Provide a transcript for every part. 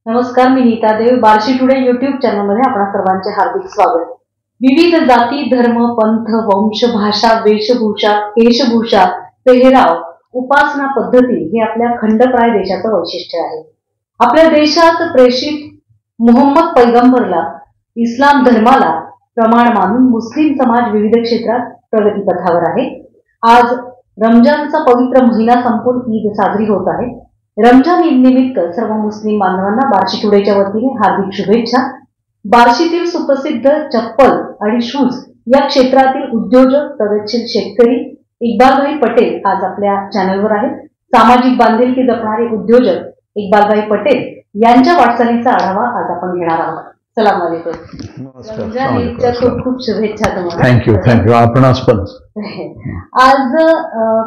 नमस्कार, मी नीता देव. Barshi today YouTube चॅनलमध्ये आपणा सर्वांचे हार्दिक स्वागत. विविध जाती, धर्म, पंथ, वंश, भाषा, वेशभूषा, केशभूषा, पेहराव, उपासना पद्धती हे आपल्या खंडप्राय देशाचं वैशिष्ट्य आहे. आपल्या देशात प्रेषित मोहम्मद पैगंबरला, इस्लाम धर्माला प्रमाण मानून मुस्लिम समाज विविध क्षेत्रात प्रगतीपथावर आहे. आज रमजानचा पवित्र महिना संपून ईद साजरी होत आहे. रमजान ईद निमित्त सर्व मुस्लिम बांधवांना बार्शी टुडेच्या वतीने हार्दिक शुभेच्छा. बार्शीतील सुप्रसिद्ध चप्पल आणि शूज या क्षेत्रातील उद्योजक, प्रगतशील शेतकरी इक्बालभाई पटेल आज आपल्या चॅनलवर आहेत. सामाजिक बांधिलकी जपणारे उद्योजक इक्बालभाई पटेल यांच्या वाटचालीचा आढावा आज आपण घेणार आहोत. सलाम वालेकुम. रमजान ईदच्या खूप खूप शुभेच्छा तुम्हाला. थँक्यू. आपणास पण. आज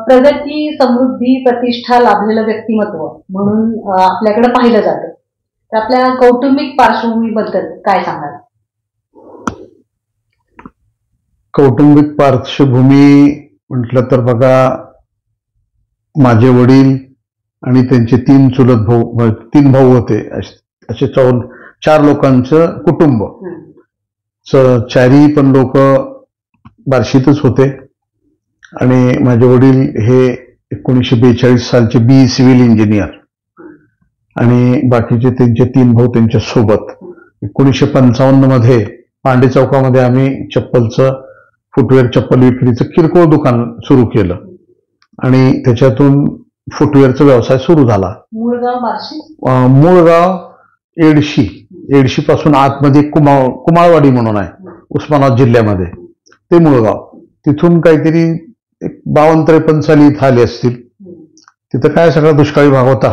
प्रगती, समृद्धी, प्रतिष्ठा लाभलेलं व्यक्तिमत्व म्हणून आपल्याकडे पाहिलं जातं. तर आपल्या कौटुंबिक पार्श्वभूमीबद्दल काय सांगाल? कौटुंबिक पार्श्वभूमी म्हटलं तर बघा, माझे वडील आणि त्यांचे 3 चुलत भाऊ, 3 भाऊ होते. असे 4 लोकांचं कुटुंब. चारही पण लोक बार्शीतच होते. आणि माझे वडील हे 1942 सालचे BE सिव्हिल इंजिनियर आणि बाकीचे त्यांचे 3 भाऊ त्यांच्या सोबत. 1955 मध्ये पांडे चौकामध्ये आम्ही फुटवेअर चप्पल विक्रीचं किरकोळ दुकान सुरू केलं आणि त्याच्यातून फुटवेअरचा व्यवसाय सुरू झाला. मूळ गाव एडशी पासून आतमध्ये कुमाळवाडी म्हणून आहे, उस्मानाबाद जिल्ह्यामध्ये, ते मूळ गाव. तिथून काहीतरी 52-53 साली इथं आले असतील. तिथं काय सगळा दुष्काळी भाग होता,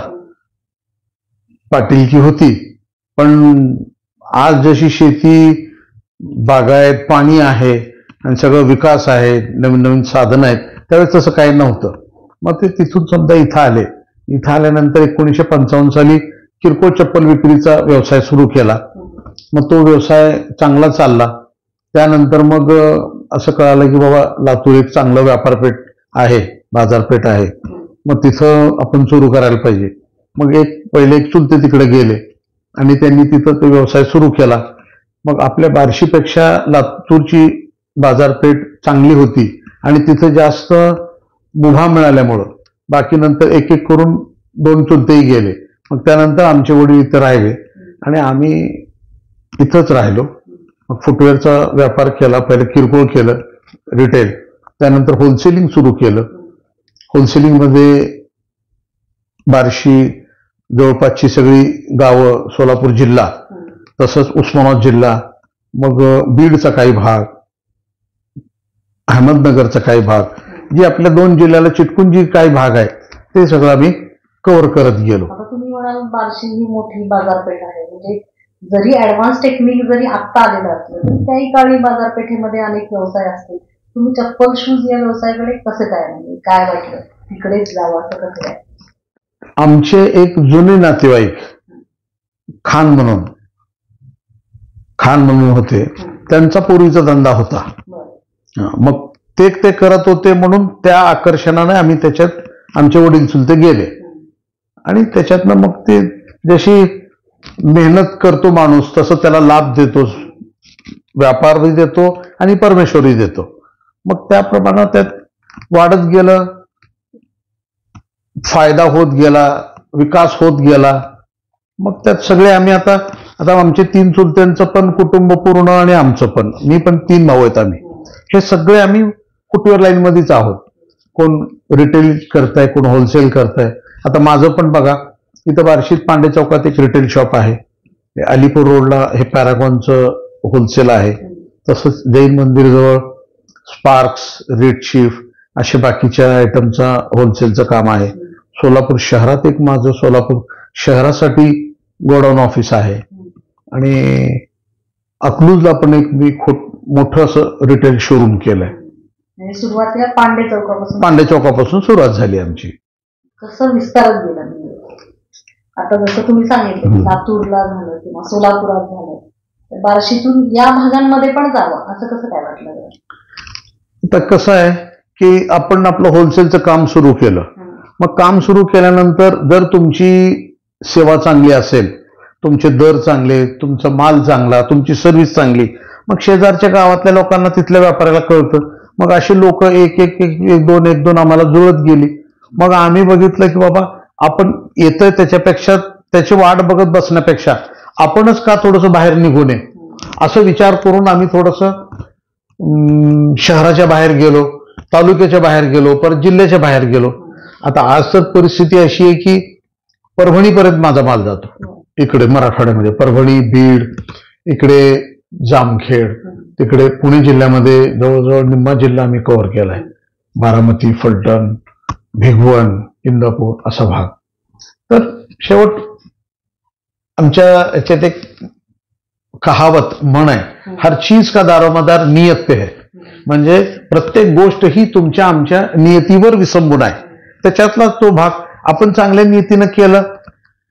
पाटीलकी होती. पण आज जशी शेती, बागायत, पाणी आहे आणि सगळं विकास आहे, नवीन नवीन साधन आहेत, त्यावेळेस तसं काही नव्हतं. मग ते तिथून सुद्धा इथं आले. इथं आल्यानंतर 1955 साली किरकोळ चप्पल विक्रीचा व्यवसाय सुरू केला. मग तो व्यवसाय चांगला चालला. त्यानंतर मग असं कळालं की बाबा लातूर एक चांगलं व्यापारपेठ आहे, बाजारपेठ आहे, मग तिथं आपण सुरू करायला पाहिजे. मग पहिले एक चुलते तिकडे गेले आणि त्यांनी तिथं तो व्यवसाय सुरू केला. मग आपल्या बार्शीपेक्षा लातूरची बाजारपेठ चांगली होती आणि तिथं जास्त मुभा मिळाल्यामुळं बाकी नंतर एक एक करून 2 चुलतेही गेले. मग त्यानंतर आमचे वडील इथं राहिले आणि आम्ही इथंच राहिलो. मग फुटवेअरचा व्यापार केला. पहिले किरकोळ केलं, रिटेल, त्यानंतर होलसेलिंग सुरू केलं. होलसेलिंगमध्ये बार्शी जवळपासची सगळी गावं, सोलापूर जिल्हा, तसंच उस्मानाबाद जिल्हा, मग बीडचा काही भाग, अहमदनगरचा काही भाग, जी आपल्या 2 जिल्ह्याला चिटकून जी काही भाग आहे ते सगळं आम्ही कव्हर करत गेलो. तुम्ही म्हणाल बार्शी ही मोठी बाजारपेठ आहे, म्हणजे जरी ऍडव्हान्स टेक्निक जरी आत्ता आलेलं असलं तरी त्याही काळी बाजारपेठेमध्ये अनेक व्यवसाय असतील. तुम्ही चप्पल शूज या व्यवसायाकडे कसे काय, म्हणजे काय वाटलं तिकडेच जावं असं कसं काय? आमचे एक जुने नातेवाईक खान म्हणून होते. त्यांचा पूर्वीचा धंदा होता. मग ते करत होते म्हणून त्या आकर्षणाने आम्ही त्याच्यात आमचे वडील चुलते गेले आणि त्याच्यातनं मग ते जशी मेहनत करतो माणूस तसं त्याला लाभ देतो, व्यापारही देतो आणि परमेश्वरही देतो. मग त्याप्रमाणे त्यात वाढत गेलं, फायदा होत गेला, विकास होत गेला. मग त्यात सगळे आम्ही आता आमचे 3 चुलत्यांचं पण कुटुंब पूर्ण आणि आमचं पण, मी पण 3 भाऊ आहेत आम्ही, हे सगळे आम्ही फुटवेअर लाईनमध्येच आहोत. कोण रिटेल करताय, कोण होलसेल करताय. आता माझं पण बघा, इथं बार्शीत पांडे चौकात एक रिटेल शॉप आहे. अलीपूर रोडला हे पॅरागॉनचं होलसेल आहे. तसंच जैन मंदिर जवळ स्पार्क्स, रेडशिफ्ट असे बाकीच्या आयटमचा होलसेलचं काम आहे. सोलापूर शहरात एक माझं सोलापूर शहरासाठी गोडाऊन ऑफिस आहे आणि अकलूजला पण एक मी मोठं असं रिटेल शोरूम केलंय. सुरुवातीला पांडे चौकापासून सुरुवात झाली आमची. कसं विस्तारत गेलं? आता जसं तुम्ही सांगितलं लातूरला झालं किंवा सोलापुरात झालं, बार्शीतून या भागांमध्ये पण जावं असं कसं काय वाटलं? आता कसं आहे की आपण आपलं होलसेलचं काम सुरू केलं. मग काम सुरू केल्यानंतर जर तुमची सेवा चांगली असेल तुमचे दर चांगले, तुमचा माल चांगला, तुमची सर्व्हिस चांगली, मग शेजारच्या गावातल्या लोकांना, तिथल्या व्यापाऱ्याला कळतं. मग अशी लोक एक एक एक एक दोन आम्हाला जुळत गेली. मग आम्ही बघितलं की बाबा आपण येतोय त्याच्यापेक्षा, त्याची वाट बघत बसण्यापेक्षा आपणच का थोडंसं बाहेर निघू नये, असं विचार करून आम्ही थोडंसं शहराच्या बाहेर गेलो, तालुक्याच्या बाहेर गेलो, परत जिल्ह्याच्या बाहेर गेलो. आता आज तर परिस्थिती अशी आहे की परभणीपर्यंत माझा माल जातो. इकडे मराठवाड्यामध्ये परभणी, बीड, इकडे जामखेड, तिकडे पुणे जिल्ह्यामध्ये जवळजवळ निम्मा जिल्हा आम्ही कव्हर केलाय. बारामती, फलटण, भिगवण, इंदापूर असा भाग. तर शेवट आमच्या याच्यात एक कहावत म्हण आहे, हर चीज का दारोमदार नियत पे है. म्हणजे प्रत्येक गोष्ट ही तुमच्या आमच्या नियतीवर विसंबून आहे. त्याच्यातला तो भाग आपण चांगल्या नियतीनं केलं,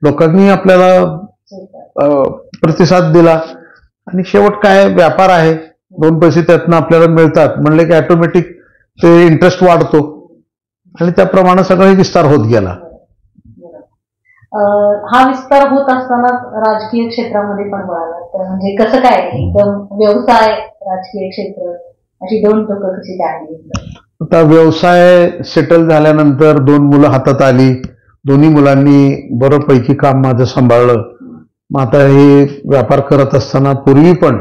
लोकांनी आपल्याला प्रतिसाद दिला आणि शेवट काय व्यापार आहे, 2 पैसे त्यातनं आपल्याला मिळतात म्हणले की ऑटोमॅटिक ते इंटरेस्ट वाढतो आणि त्याप्रमाणे सगळं विस्तार होत गेला. हा विस्तार होत असताना राजकीय क्षेत्रामध्ये पण वळाला, तर म्हणजे कसं काय, एकदम व्यवसाय राजकीय क्षेत्र अशी 2 टोकं कशी काय? आता व्यवसाय सेटल झाल्यानंतर 2 मुलं हातात आली, दोन्ही मुलांनी बरोपैकी काम माझं सांभाळलं. मग आता हे व्यापार करत असताना पूर्वी पण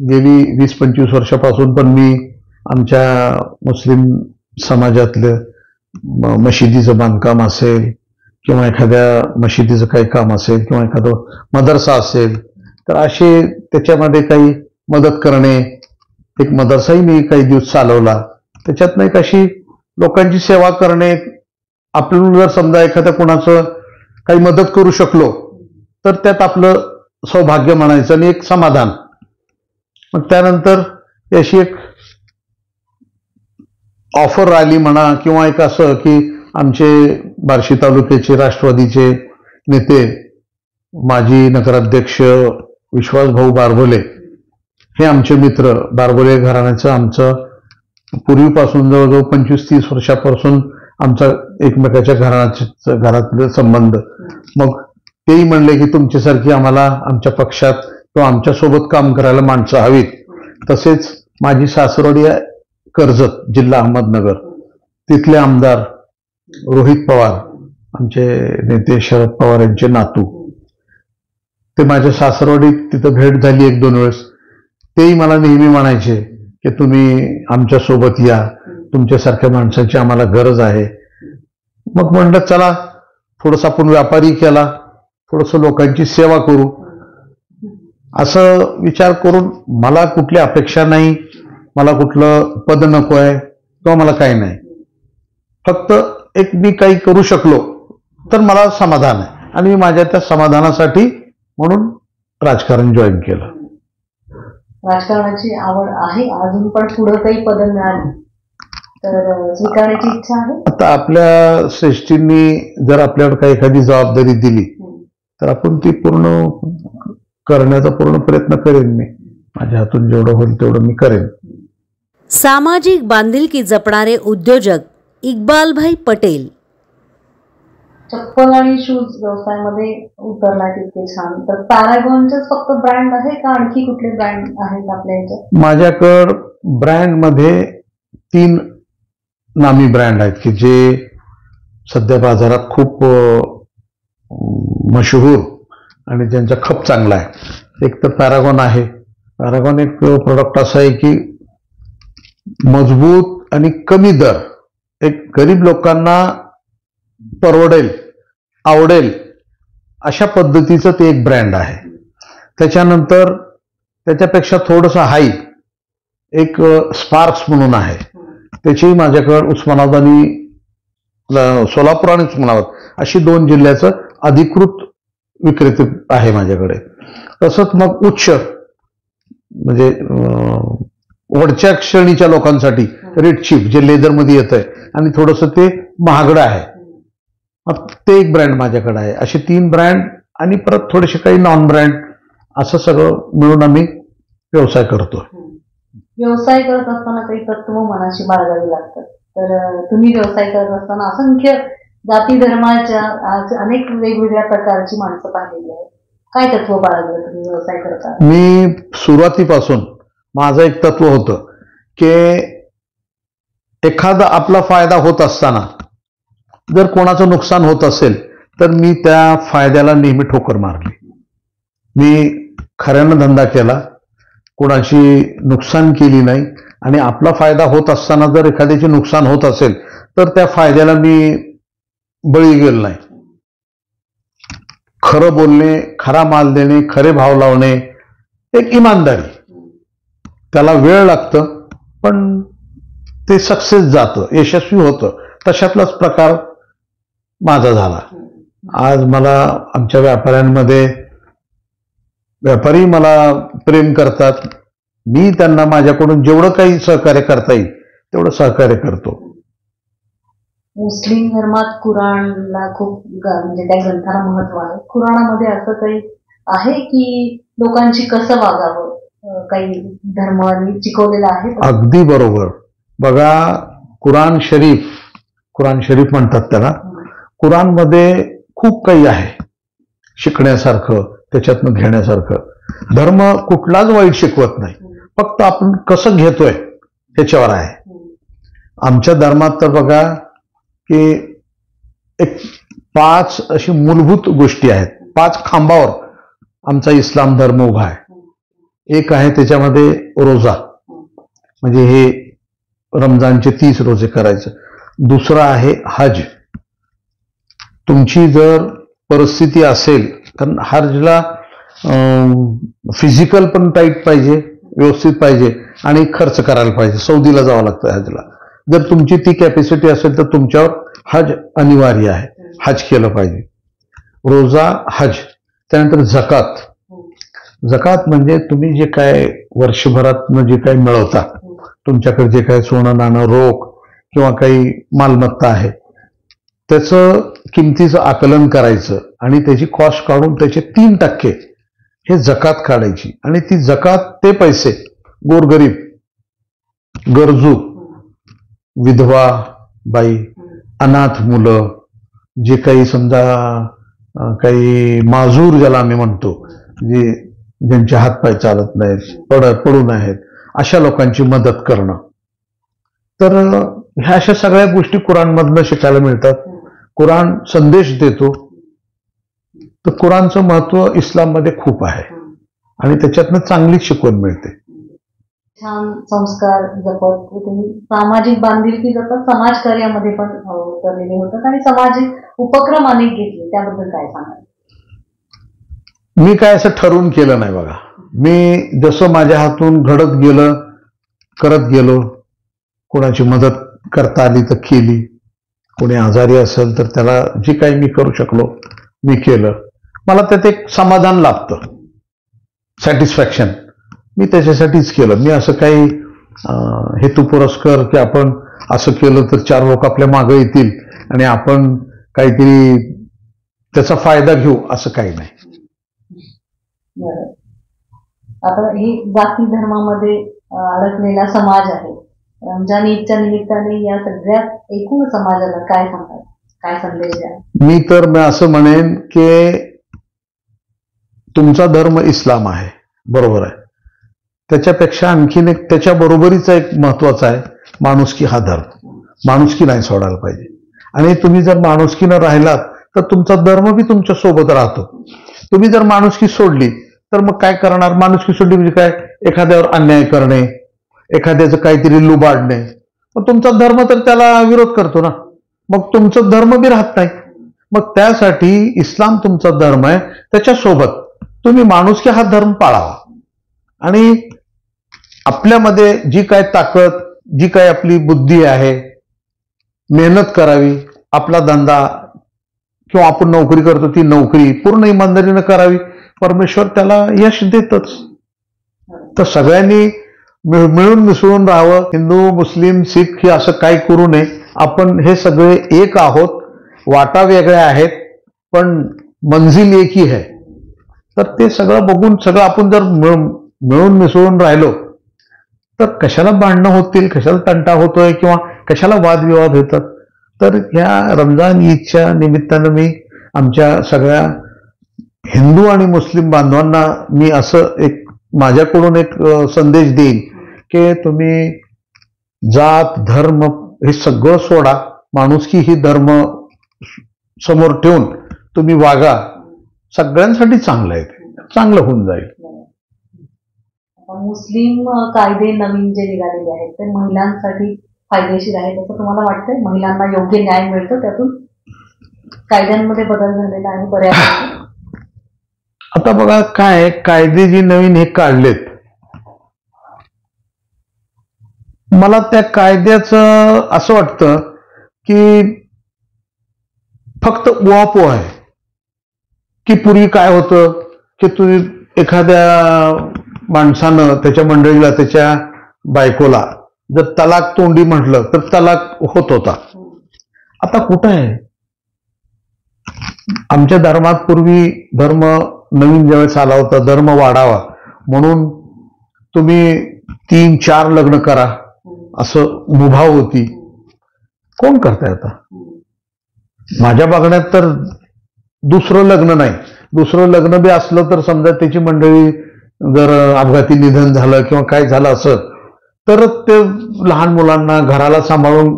गेली 20-25 वर्षापासून पण मी आमच्या मुस्लिम समाजातलं मशिदीचं बांधकाम असेल किंवा एखाद्या मशिदीचं काही काम असेल किंवा एखादं मदरसा असेल तर असे त्याच्यामध्ये काही मदत करणे, एक मदरसाही मी काही दिवस चालवला. त्याच्यातनं एक अशी लोकांची सेवा करणे, आपल्याला जर समजा एखाद्या कोणाचं काही मदत करू शकलो तर त्यात आपलं सौभाग्य म्हणायचं आणि एक समाधान. मग त्यानंतर अशी एक ऑफर आली म्हणा किंवा एक असं की आमचे बार्शी तालुक्याचे राष्ट्रवादीचे नेते, माजी नगराध्यक्ष विश्वासभाऊ बारबोले हे आमचे मित्र, बारबोले घराण्याचं आमचं पूर्वीपासून जवळजवळ 25-30 वर्षापासून आमचा एकमेकाच्या घरातले संबंध. मग तेही म्हणले की तुमच्यासारखी आम्हाला आमच्या पक्षात किंवा आमच्या सोबत काम करायला माणसं हवीत. तसेच माझी सासरवाडी कर्जत, जिल्हा अहमदनगर, तिथले आमदार रोहित पवार, आमचे नेते शरद पवार यांचे नातू, ते माझ्या सासरवाडीत तिथं भेट झाली 1-2 वेळेस. तेही मला नेहमी म्हणायचे की तुम्ही आमच्या सोबत या, तुमच्यासारख्या माणसाची आम्हाला गरज आहे. मग म्हणलं चला थोडंसं आपण व्यापारी केला, थोडंसं लोकांची सेवा करू, असं विचार करून मला कुठली अपेक्षा नाही, मला कुठलं पद नको आहे किंवा मला काही नाही. फक्त एक मी काही करू शकलो तर मला समाधान आहे आणि मी माझ्या त्या समाधानासाठी म्हणून राजकारण जॉईन केलं. राजकारणाची आवड आहे, अजून पण पुढे काही पद मिळाली तर स्वीकारण्याची इच्छा आहे. आता आपल्या श्रेष्ठींनी जर आपल्यावर काही एखादी जबाबदारी दिली तर आपण ती पूर्ण करण्याचा पूर्ण प्रयत्न करेन. मी माझ्या हातून जेवढं होईल तेवढं मी करेन. सामाजिक बांधिलकी जपणारे उद्योजक इक्बालभाई पटेल. चप्पल आणि शूज व्यवसायामध्ये उतरला तितके छान. तर पॅरागॉनचेच फक्त ब्रँड आहे का आणखी कुठले ब्रँड आहेत आपल्या ह्याच्यात? माझ्याकडं ब्रँडमध्ये 3 नामी ब्रँड आहेत की जे सध्या बाजारात खूप मशहूर आणि ज्यांचा खप चांगला आहे. एक तर पॅरागॉन आहे. पॅरागॉन एक प्रोडक्ट असं आहे की मजबूत आणि कमी दर, एक गरीब लोकांना परवडेल, आवडेल अशा पद्धतीचं ते एक ब्रँड आहे. त्याच्यानंतर त्याच्यापेक्षा थोडंसं हाई एक स्पार्क्स म्हणून आहे, त्याची माझ्याकडे उस्मानाबाद आणि सोलापूर आणि उस्मानाबाद अशी 2 जिल्ह्याचं अधिकृत विक्रेते आहे माझ्याकडे. तसंच मग उच्च म्हणजे वरच्या श्रेणीच्या लोकांसाठी रेड चीफ जे लेदरमध्ये येत आहे आणि थोडंसं ते महागडं आहे, ते एक ब्रँड माझ्याकडे आहे. असे 3 ब्रँड आणि परत थोडेसे काही नॉन ब्रँड, असं सगळं मिळून आम्ही व्यवसाय करतो. व्यवसाय करत असताना काही तत्व मनाशी बाळगावी लागतात. तर तुम्ही व्यवसाय करत असताना असंख्य जाती धर्माच्या अनेक वेगवेगळ्या प्रकारची माणसं पाहिलेली आहेत. काय तत्व बाळगलं तुम्ही व्यवसाय करता? मी सुरुवातीपासून माझं एक तत्व होतं की एखादा आपला फायदा होत असताना जर कोणाचं नुकसान होत असेल तर मी त्या फायद्याला नेहमी ठोकर मारली. मी खऱ्यानं धंदा केला, कोणाची नुकसान केली नाही, आणि आपला फायदा होत असताना जर एखाद्याचे नुकसान होत असेल तर त्या फायद्याला मी बळी गेलो नाही. खरं बोलणे, खरा माल देणे, खरे भाव लावणे, एक इमानदारी. त्याला वेळ लागतं पण ते सक्सेस जातं, यशस्वी होतं. तशातलाच प्रकार माझा झाला. आज मला आमच्या व्यापाऱ्यांमध्ये व्यापारी मला प्रेम करतात. मी त्यांना माझ्याकडून जेवढं काही सहकार्य करता येईल तेवढं सहकार्य करतो. मुस्लिम धर्मात कुराणला खूप म्हणजे त्या ग्रंथाला महत्व आहे. कुराणामध्ये असं काही आहे की लोकांची कसं वागावं, काही धर्मांनी शिकवलेलं आहे? अगदी बरोबर. बघा, कुराण शरीफ म्हणतात त्याला. कुराणमध्ये खूप काही आहे शिकण्यासारखं, त्याच्यातनं घेण्यासारखं. धर्म कुठलाच वाईट शिकवत नाही, फक्त आपण कसं घेतोय त्याच्यावर आहे. आमच्या धर्मात तर बघा की एक 5 अशी मूलभूत गोष्टी आहेत. 5 खांबावर आमचा इस्लाम धर्म उभा आहे. एक आहे त्याच्यामध्ये रोजा, म्हणजे हे रमजानचे 30 रोजे करायचं. दुसरा आहे हज. तुमची जर परिस्थिती असेल, कारण हजला फिजिकल पण टाईट पाहिजे, व्यवस्थित पाहिजे, आणि खर्च करायला पाहिजे. सौदीला जावं लागतं हजला. जर तुमची ती कॅपॅसिटी असेल तर तुमच्यावर हज अनिवार्य आहे, हज केलं पाहिजे. रोजा, हज. त्यानंतर जकात. जकात म्हणजे तुम्ही जे काय वर्षभरात जे काही मिळवता, तुमच्याकडे जे काही सोनं नाणं, रोख किंवा काही मालमत्ता आहे, त्याचं किमतीचं आकलन करायचं आणि त्याची कॉस्ट काढून त्याचे 3% हे जकात काढायची. आणि ती जकात, ते पैसे गोरगरीब, गरजू, विधवा बाई, अनाथ मुलं, जे काही समजा काही माजूर ज्याला आम्ही म्हणतो, जे ज्यांचे हातपाय चालत नाहीत, पडून आहेत, अशा लोकांची मदत करणं. तर ह्या अशा सगळ्या गोष्टी कुराणमधनं शिकायला मिळतात. कुराण संदेश देतो. तर कुराणचं महत्व इस्लाममध्ये खूप आहे आणि त्याच्यातनं चांगलीच शिकवण मिळते. छान संस्कार जपत तुम्ही सामाजिक बांधिलकी जपत समाजकार्यामध्ये पण उतरलेले होतात आणि सामाजिक उपक्रम अनेक घेतले, त्याबद्दल काय सांगाल? मी काय असं ठरवून केलं नाही बघा. मी जसं माझ्या हातून घडत गेलं, करत गेलो. कोणाची मदत करता आली तर केली, कोणी आजारी असेल तर त्याला जे काही मी करू शकलो मी केलं. मला त्यात एक समाधान लाभतं, सॅटिस्फॅक्शन. मी त्याच्यासाठीच केलं. मी असं काही हेतू पुरस्कार की आपण असं केलं तर 4 लोक आपल्या मागे येतील आणि आपण काहीतरी त्याचा फायदा घेऊ, असं काही नाही. आता ही जाती धर्मामध्ये अडकलेला समाज आहे. रमजान ईदच्या निमित्ताने या सगळ्या एकूण समाजाला काय सांगाल, काय संदेश द्या? मी असं म्हणेन की तुमचा धर्म इस्लाम आहे, बरोबर आहे. त्याच्यापेक्षा आणखीन एक, त्याच्या बरोबरीचा एक महत्वाचा आहे, माणुसकी हा धर्म. माणुसकी नाही सोडायला पाहिजे. आणि तुम्ही जर माणुसकीनं राहिलात तर तुमचा धर्म बी तुमच्या सोबत राहतो. तुम्ही जर माणुसकी सोडली तर मग काय करणार? माणुसकी सोडली म्हणजे काय? एखाद्यावर अन्याय करणे, एखाद्याचं काहीतरी लुबाडणे. मग तुमचा धर्म तर त्याला विरोध करतो ना, मग तुमचं धर्म बी राहत नाही. मग त्यासाठी इस्लाम तुमचा धर्म आहे, त्याच्यासोबत तुम्ही माणुसकी हा धर्म पाळावा आणि आपल्यामध्ये जी काय ताकद, जी काय आपली बुद्धी आहे, मेहनत करावी. आपला धंदा किंवा आपण नोकरी करतो ती नोकरी पूर्ण इमानदारीनं करावी. परमेश्वर त्याला यश देतच. तर सगळ्यांनी मिळून मिसळून राहावं. हिंदू, मुस्लिम, सिख हे असं काही करू नये. आपण हे सगळे एक आहोत. वाटा वेगळ्या आहेत पण मंजिल एकही आहे. तर ते सगळं बघून सगळं आपण जर मिळून मिसळून राहिलो तर कशाला भांडणं होतील, कशाला तंटा होतोय किंवा कशाला वादविवाद होतात. तर ह्या रमजान ईदच्या निमित्तानं मी आमच्या सगळ्या हिंदू आणि मुस्लिम बांधवांना मी असं एक माझ्याकडून एक संदेश देईन की तुम्ही जात धर्म हे सगळं सोडा, माणुसकी ही धर्म समोर ठेवून तुम्ही वागा. सगळ्यांसाठी चांगलं आहे, ते चांगलं होऊन जाईल. मुस्लिम कायदे नवीन जे निघालेले आहेत ते महिलांसाठी फायदेशीर आहेत असं तुम्हाला वाटतंय? महिलांना योग्य न्याय मिळतो त्यातून? कायद्यांमध्ये बदल झालेला आहे बऱ्यापैकी. आता बघा काय कायदे जे नवीन हे काढलेत, मला त्या कायद्याचं असं वाटतं की फक्त उहापोह आहे. की पूर्वी काय होतं की तुम्ही एखाद्या माणसानं त्याच्या मंडळीला त्याच्या बायकोला जर तलाक तोंडी म्हटलं तर तलाक होत होता. आता कुठं आहे? आमच्या धर्मात पूर्वी धर्म नवीन ज्यावेळेस आला होता, धर्म वाढावा म्हणून तुम्ही 3-4 लग्न करा असं मुभा होती. कोण करताय आता? माझ्या बघण्यात तर दुसरं लग्न नाही, दुसरं लग्न बी असलं तर समजा त्याची मंडळी जर अपघाती निधन झालं किंवा काय झालं असं तर ते लहान मुलांना घराला सांभाळून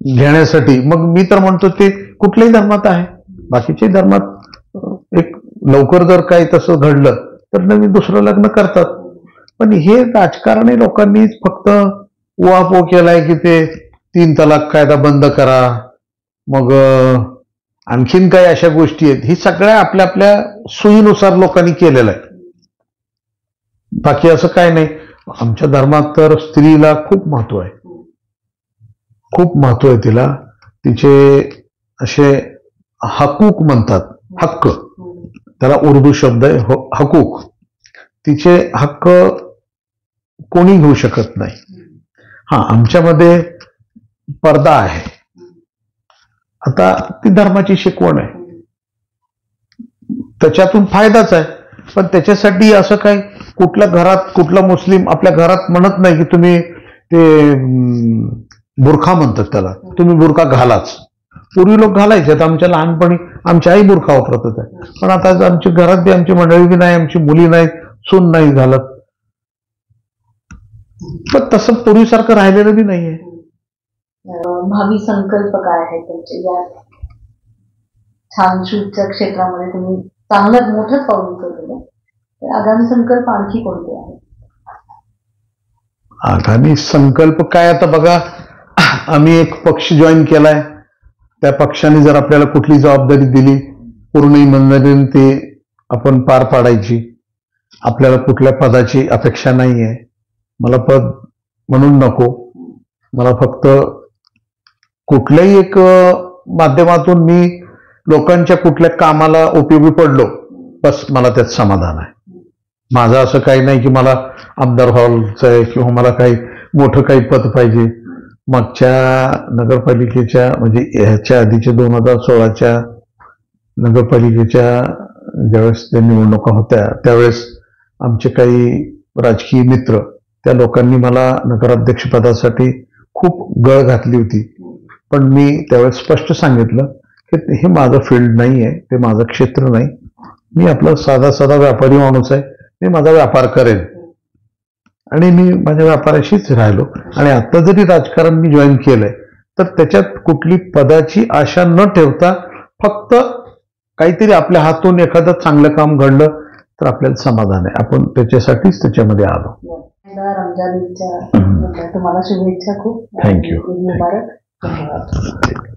घेण्यासाठी, मग मी तर म्हणतो ते कुठल्याही धर्मात आहे. बाकीच्याही धर्मात एक लवकर जर काही तसं घडलं तर नवीन दुसरं लग्न करतात. पण हे राजकारणी लोकांनी फक्त उहापोह केलाय की ते 3 तलाक कायदा बंद करा, मग आणखीन काही अशा गोष्टी आहेत. ही सगळ्या आपल्या आपल्या सोयीनुसार लोकांनी केलेलं आहे. बाकी असं काय नाही. आमच्या धर्मात तर स्त्रीला खूप महत्व आहे, खूप महत्व आहे तिला. तिचे असे हकूक म्हणतात, हक्क, त्याला उर्दू शब्द आहे हकूक. तिचे हक्क कोणी घेऊ शकत नाही. हा, आमच्यामध्ये पर्दा आहे. आता ती धर्माची शिकवण आहे, त्याच्यातून फायदाच आहे. पण त्याच्यासाठी असं काय कुठल्या घरात कुठला मुस्लिम आपल्या घरात म्हणत नाही की तुम्ही ते बुरखा म्हणतात त्याला, तुम्ही बुरखा घालाच. पूर्वी लोक घालायचे, आता आमच्या लहानपणी आमची आई बुरखा वापरत आहे. पण आता आमच्या घरात बी आमची मंडळी बी नाही, आमची मुली नाही, सून नाही घालत. पण तसं पूर्वीसारखं राहिलेलं बी नाहीये. भावी संकल्प काय आहे तुमचे या छान शूटच्या क्षेत्रामध्ये? तुम्ही चांगलं मोठंच पाऊल उचललेलं, तर आगामी संकल्प आणखी कोणते आहेत? आगामी संकल्प काय, आता बघा आम्ही एक पक्ष जॉईन केलाय. त्या पक्षाने जर आपल्याला कुठली जबाबदारी दिली पूर्ण इमानदारीने ते आपण पार पाडायची. आपल्याला कुठल्या पदाची अपेक्षा नाहीये. मला पद म्हणून नको, मला फक्त कुठल्याही एक माध्यमातून मी लोकांच्या कुठल्या कामाला उपयोगी पडलो, बस मला त्यात समाधान आहे. माझं असं काही नाही की मला आमदार व्हायचं आहे किंवा मला काही मोठं काही पद पाहिजे. मागच्या नगरपालिकेच्या म्हणजे ह्याच्या आधीच्या 2016च्या नगरपालिकेच्या ज्यावेळेस त्या निवडणुका होत्या त्यावेळेस आमचे काही राजकीय मित्र त्या लोकांनी मला नगराध्यक्षपदासाठी खूप गळ घातली होती. पण मी त्यावेळेस स्पष्ट सांगितलं की हे माझं फील्ड नाही आहे, ते माझं क्षेत्र नाही. मी आपला साधा व्यापारी माणूस आहे, मी माझा व्यापार करेन आणि मी माझ्या व्यापाराशीच राहिलो. आणि आता जरी राजकारण मी जॉईन केलंय तर त्याच्यात कुठली पदाची आशा न ठेवता फक्त काहीतरी आपल्या हातून एखादं चांगलं काम घडलं तर आपल्याला समाधान आहे. आपण त्याच्यासाठीच त्याच्यामध्ये आलो. रमजान ईदच्या तुम्हाला शुभेच्छा खूप. थँक्यू. मुबारक. धन्यवाद.